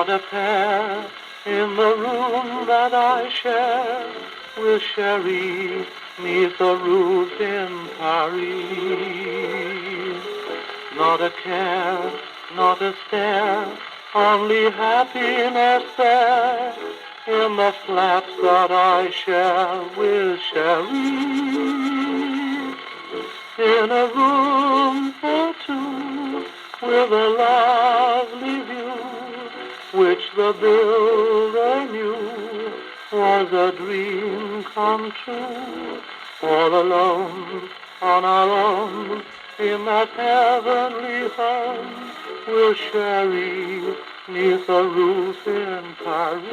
not a care in the room that I share with Cherie 'neath the roof in Paris. Not a care, not a stare, only happiness there in the flat that I share with Cherie. In a room for two with a lovely view, which the builder knew was a dream come true. All alone, on our own, in that heavenly home, we'll Cherie 'neath a roof in Paris.